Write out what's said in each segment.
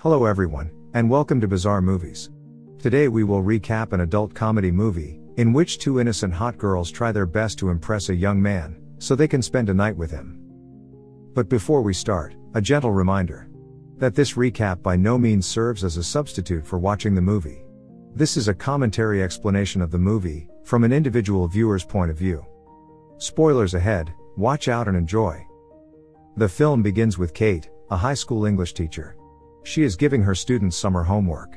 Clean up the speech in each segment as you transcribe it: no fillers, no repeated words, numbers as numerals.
Hello everyone, and welcome to Bizarre Movies. Today we will recap an adult comedy movie, in which two innocent hot girls try their best to impress a young man, so they can spend a night with him. But before we start, a gentle reminder that this recap by no means serves as a substitute for watching the movie. This is a commentary explanation of the movie, from an individual viewer's point of view. Spoilers ahead, watch out and enjoy. The film begins with Kate, a high school English teacher. She is giving her students summer homework.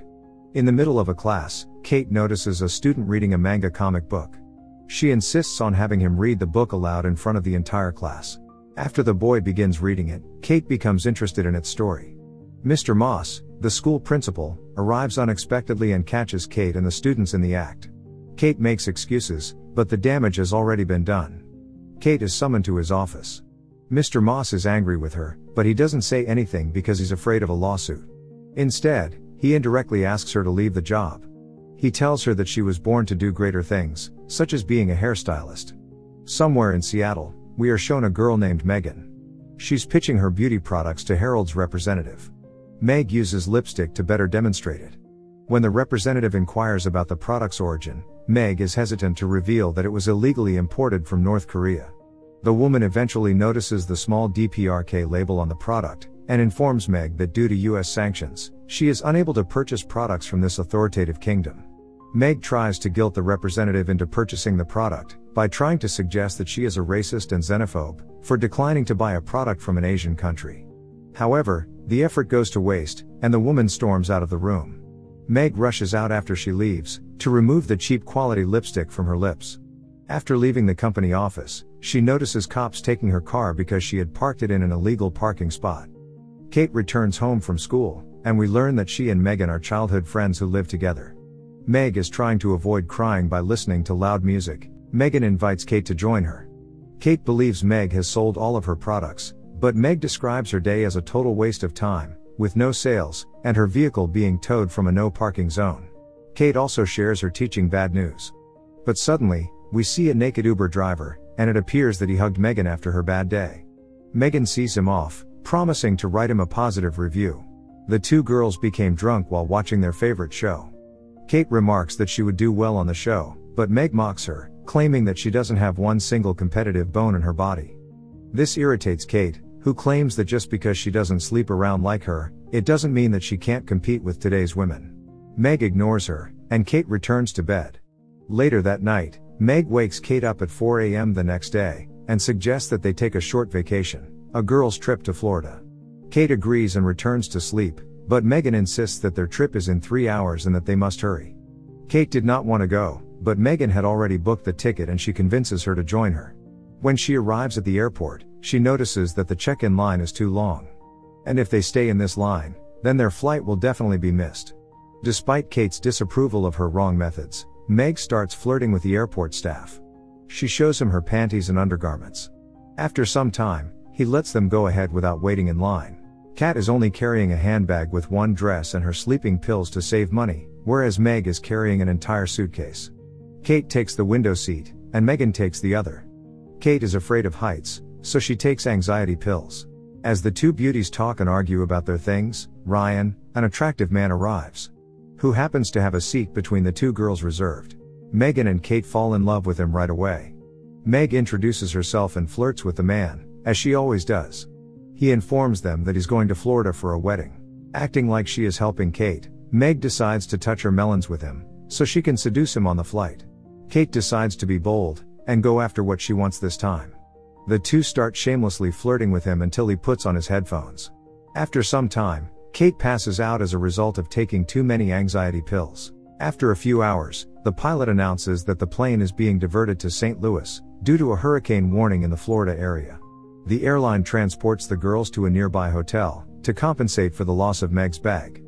In the middle of a class, Kate notices a student reading a manga comic book. She insists on having him read the book aloud in front of the entire class. After the boy begins reading it, Kate becomes interested in its story. Mr. Moss, the school principal, arrives unexpectedly and catches Kate and the students in the act. Kate makes excuses, but the damage has already been done. Kate is summoned to his office. Mr. Moss is angry with her, but he doesn't say anything because he's afraid of a lawsuit. Instead, he indirectly asks her to leave the job. He tells her that she was born to do greater things, such as being a hairstylist. Somewhere in Seattle, we are shown a girl named Megan. She's pitching her beauty products to Harold's representative. Meg uses lipstick to better demonstrate it. When the representative inquires about the product's origin, Meg is hesitant to reveal that it was illegally imported from North Korea. The woman eventually notices the small DPRK label on the product, and informs Meg that due to US sanctions, she is unable to purchase products from this authoritative kingdom. Meg tries to guilt the representative into purchasing the product, by trying to suggest that she is a racist and xenophobe, for declining to buy a product from an Asian country. However, the effort goes to waste, and the woman storms out of the room. Meg rushes out after she leaves, to remove the cheap quality lipstick from her lips. After leaving the company office, she notices cops taking her car because she had parked it in an illegal parking spot. Kate returns home from school, and we learn that she and Megan are childhood friends who live together. Meg is trying to avoid crying by listening to loud music. Megan invites Kate to join her. Kate believes Meg has sold all of her products, but Meg describes her day as a total waste of time, with no sales, and her vehicle being towed from a no parking zone. Kate also shares her teaching bad news. But suddenly, we see a naked Uber driver, and it appears that he hugged Megan after her bad day. Megan sees him off, promising to write him a positive review. The two girls became drunk while watching their favorite show. Kate remarks that she would do well on the show, but Meg mocks her, claiming that she doesn't have one single competitive bone in her body. This irritates Kate, who claims that just because she doesn't sleep around like her, it doesn't mean that she can't compete with today's women. Meg ignores her, and Kate returns to bed. Later that night, Meg wakes Kate up at 4 a.m. the next day, and suggests that they take a short vacation, a girls' trip to Florida. Kate agrees and returns to sleep, but Megan insists that their trip is in 3 hours and that they must hurry. Kate did not want to go, but Megan had already booked the ticket and she convinces her to join her. When she arrives at the airport, she notices that the check-in line is too long. And if they stay in this line, then their flight will definitely be missed. Despite Kate's disapproval of her wrong methods, Meg starts flirting with the airport staff. She shows him her panties and undergarments. After some time, he lets them go ahead without waiting in line. Kat is only carrying a handbag with one dress and her sleeping pills to save money, whereas Meg is carrying an entire suitcase. Kate takes the window seat, and Megan takes the other. Kate is afraid of heights, so she takes anxiety pills. As the two beauties talk and argue about their things, Ryan, an attractive man, arrives, who happens to have a seat between the two girls reserved. Megan and Kate fall in love with him right away. Meg introduces herself and flirts with the man, as she always does. He informs them that he's going to Florida for a wedding. Acting like she is helping Kate, Meg decides to touch her melons with him, so she can seduce him on the flight. Kate decides to be bold, and go after what she wants this time. The two start shamelessly flirting with him until he puts on his headphones. After some time, Kate passes out as a result of taking too many anxiety pills. After a few hours, the pilot announces that the plane is being diverted to St. Louis, due to a hurricane warning in the Florida area. The airline transports the girls to a nearby hotel, to compensate for the loss of Meg's bag.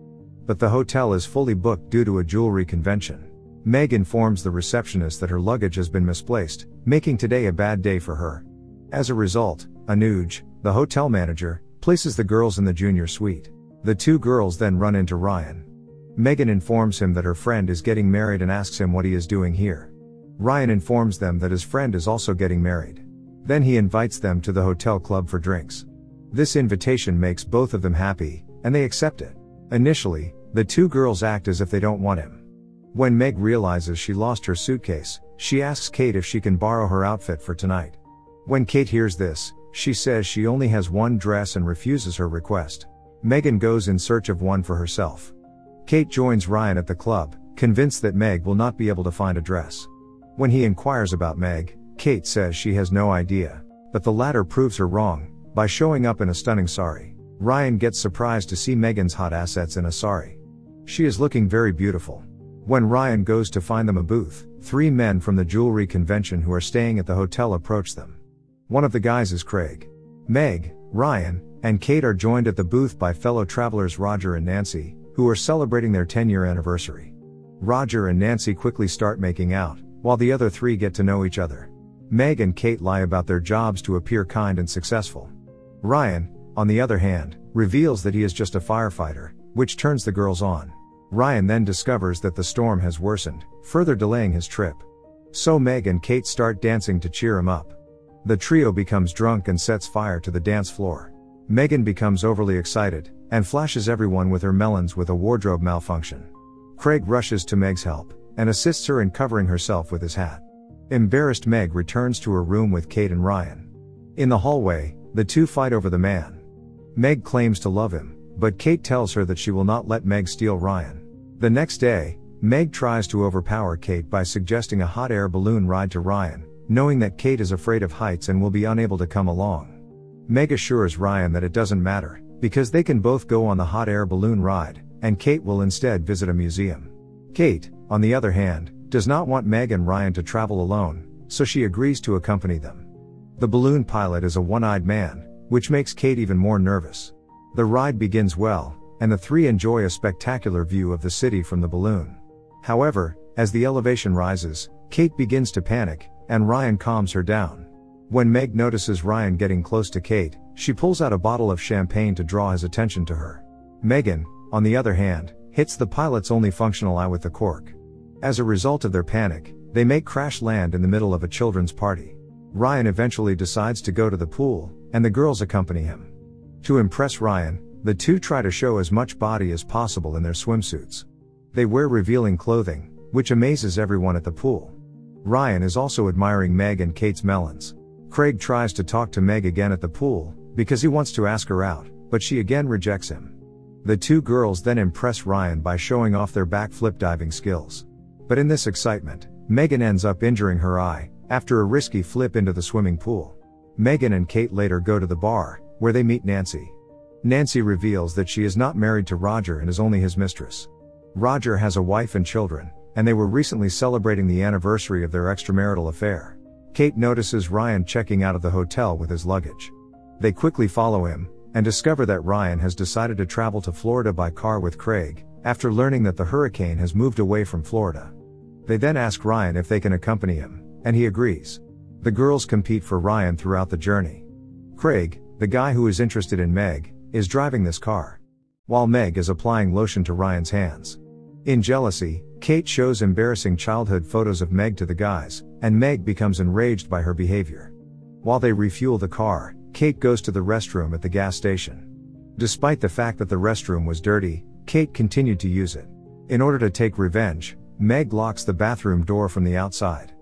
But the hotel is fully booked due to a jewelry convention. Meg informs the receptionist that her luggage has been misplaced, making today a bad day for her. As a result, Anuj, the hotel manager, places the girls in the junior suite. The two girls then run into Ryan. Megan informs him that her friend is getting married and asks him what he is doing here. Ryan informs them that his friend is also getting married. Then he invites them to the hotel club for drinks. This invitation makes both of them happy, and they accept it. Initially, the two girls act as if they don't want him. When Meg realizes she lost her suitcase, she asks Kate if she can borrow her outfit for tonight. When Kate hears this, she says she only has one dress and refuses her request. Megan goes in search of one for herself. Kate joins Ryan at the club, convinced that Meg will not be able to find a dress. When he inquires about Meg, Kate says she has no idea, but the latter proves her wrong by showing up in a stunning sari. Ryan gets surprised to see Megan's hot assets in a sari. She is looking very beautiful. When Ryan goes to find them a booth, 3 men from the jewelry convention who are staying at the hotel approach them. One of the guys is Craig. Meg, Ryan, and Kate are joined at the booth by fellow travelers Roger and Nancy, who are celebrating their 10-year anniversary. Roger and Nancy quickly start making out, while the other 3 get to know each other. Meg and Kate lie about their jobs to appear kind and successful. Ryan, on the other hand, reveals that he is just a firefighter, which turns the girls on. Ryan then discovers that the storm has worsened, further delaying his trip. So Meg and Kate start dancing to cheer him up. The trio becomes drunk and sets fire to the dance floor. Megan becomes overly excited, and flashes everyone with her melons with a wardrobe malfunction. Craig rushes to Meg's help, and assists her in covering herself with his hat. Embarrassed Meg returns to her room with Kate and Ryan. In the hallway, the two fight over the man. Meg claims to love him, but Kate tells her that she will not let Meg steal Ryan. The next day, Meg tries to overpower Kate by suggesting a hot air balloon ride to Ryan, knowing that Kate is afraid of heights and will be unable to come along. Meg assures Ryan that it doesn't matter, because they can both go on the hot air balloon ride, and Kate will instead visit a museum. Kate, on the other hand, does not want Meg and Ryan to travel alone, so she agrees to accompany them. The balloon pilot is a one-eyed man, which makes Kate even more nervous. The ride begins well, and the 3 enjoy a spectacular view of the city from the balloon. However, as the elevation rises, Kate begins to panic, and Ryan calms her down. When Meg notices Ryan getting close to Kate, she pulls out a bottle of champagne to draw his attention to her. Megan, on the other hand, hits the pilot's only functional eye with the cork. As a result of their panic, they make crash land in the middle of a children's party. Ryan eventually decides to go to the pool, and the girls accompany him. To impress Ryan, the two try to show as much body as possible in their swimsuits. They wear revealing clothing, which amazes everyone at the pool. Ryan is also admiring Meg and Kate's melons. Craig tries to talk to Meg again at the pool, because he wants to ask her out, but she again rejects him. The two girls then impress Ryan by showing off their backflip diving skills. But in this excitement, Megan ends up injuring her eye, after a risky flip into the swimming pool. Megan and Kate later go to the bar, where they meet Nancy. Nancy reveals that she is not married to Roger and is only his mistress. Roger has a wife and children, and they were recently celebrating the anniversary of their extramarital affair. Kate notices Ryan checking out of the hotel with his luggage. They quickly follow him, and discover that Ryan has decided to travel to Florida by car with Craig, after learning that the hurricane has moved away from Florida. They then ask Ryan if they can accompany him, and he agrees. The girls compete for Ryan throughout the journey. Craig, the guy who is interested in Meg, is driving this car, while Meg is applying lotion to Ryan's hands. In jealousy, Kate shows embarrassing childhood photos of Meg to the guys, and Meg becomes enraged by her behavior. While they refuel the car, Kate goes to the restroom at the gas station. Despite the fact that the restroom was dirty, Kate continued to use it. In order to take revenge, Meg locks the bathroom door from the outside.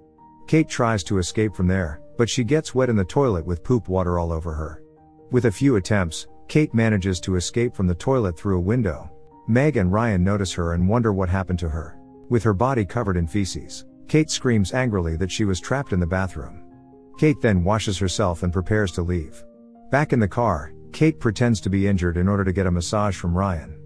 Kate tries to escape from there, but she gets wet in the toilet with poop water all over her. With a few attempts, Kate manages to escape from the toilet through a window. Meg and Ryan notice her and wonder what happened to her. With her body covered in feces, Kate screams angrily that she was trapped in the bathroom. Kate then washes herself and prepares to leave. Back in the car, Kate pretends to be injured in order to get a massage from Ryan.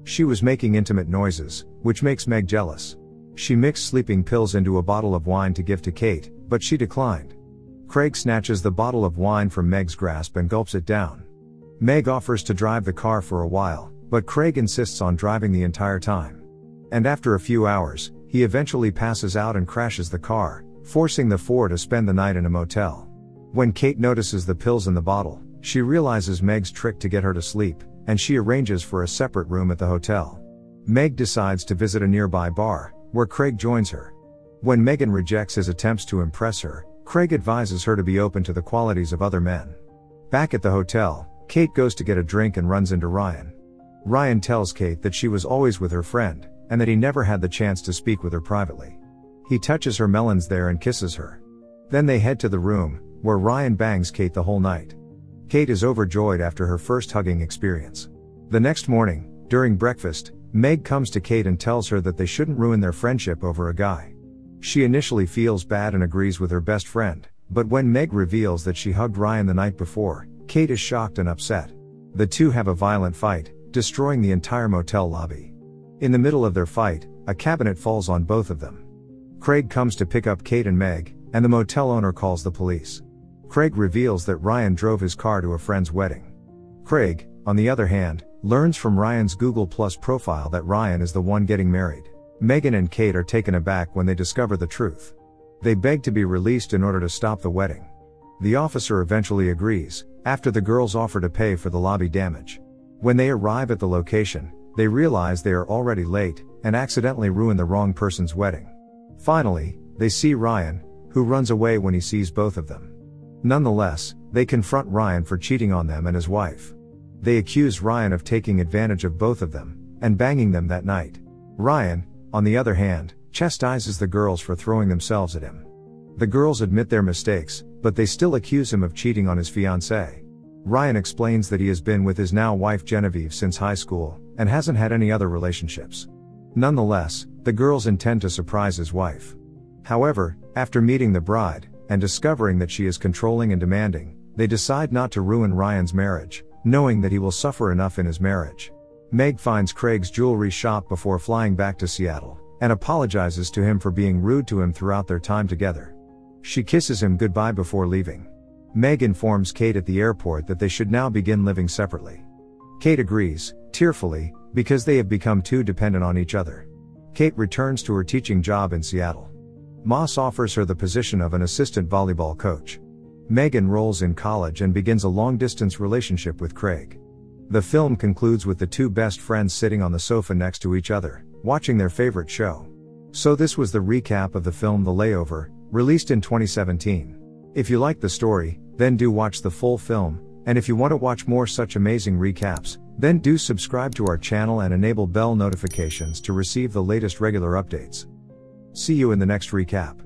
She was making intimate noises, which makes Meg jealous. She mixed sleeping pills into a bottle of wine to give to Kate, but she declined. Craig snatches the bottle of wine from Meg's grasp and gulps it down. Meg offers to drive the car for a while, but Craig insists on driving the entire time. And after a few hours, he eventually passes out and crashes the car, forcing the four to spend the night in a motel. When Kate notices the pills in the bottle, she realizes Meg's trick to get her to sleep, and she arranges for a separate room at the hotel. Meg decides to visit a nearby bar, where Craig joins her. When Megan rejects his attempts to impress her, Craig advises her to be open to the qualities of other men. Back at the hotel, Kate goes to get a drink and runs into Ryan. Ryan tells Kate that she was always with her friend, and that he never had the chance to speak with her privately. He touches her melons there and kisses her. Then they head to the room, where Ryan bangs Kate the whole night. Kate is overjoyed after her first hugging experience. The next morning, during breakfast, Meg comes to Kate and tells her that they shouldn't ruin their friendship over a guy. She initially feels bad and agrees with her best friend, but when Meg reveals that she hugged Ryan the night before, Kate is shocked and upset. The two have a violent fight, destroying the entire motel lobby. In the middle of their fight, a cabinet falls on both of them. Craig comes to pick up Kate and Meg, and the motel owner calls the police. Craig reveals that Ryan drove his car to a friend's wedding. Craig, on the other hand, learns from Ryan's Google Plus profile that Ryan is the one getting married. Megan and Kate are taken aback when they discover the truth. They beg to be released in order to stop the wedding. The officer eventually agrees, after the girls offer to pay for the lobby damage. When they arrive at the location, they realize they are already late, and accidentally ruin the wrong person's wedding. Finally, they see Ryan, who runs away when he sees both of them. Nonetheless, they confront Ryan for cheating on them and his wife. They accuse Ryan of taking advantage of both of them, and banging them that night. Ryan, on the other hand, chastises the girls for throwing themselves at him. The girls admit their mistakes, but they still accuse him of cheating on his fiancée. Ryan explains that he has been with his now wife Genevieve since high school, and hasn't had any other relationships. Nonetheless, the girls intend to surprise his wife. However, after meeting the bride, and discovering that she is controlling and demanding, they decide not to ruin Ryan's marriage, knowing that he will suffer enough in his marriage. Meg finds Craig's jewelry shop before flying back to Seattle, and apologizes to him for being rude to him throughout their time together. She kisses him goodbye before leaving. Meg informs Kate at the airport that they should now begin living separately. Kate agrees, tearfully, because they have become too dependent on each other. Kate returns to her teaching job in Seattle. Moss offers her the position of an assistant volleyball coach. Meg enrolls in college and begins a long-distance relationship with Craig. The film concludes with the two best friends sitting on the sofa next to each other, watching their favorite show. So this was the recap of the film The Layover, released in 2017. If you like the story, then do watch the full film, and if you want to watch more such amazing recaps, then do subscribe to our channel and enable bell notifications to receive the latest regular updates. See you in the next recap.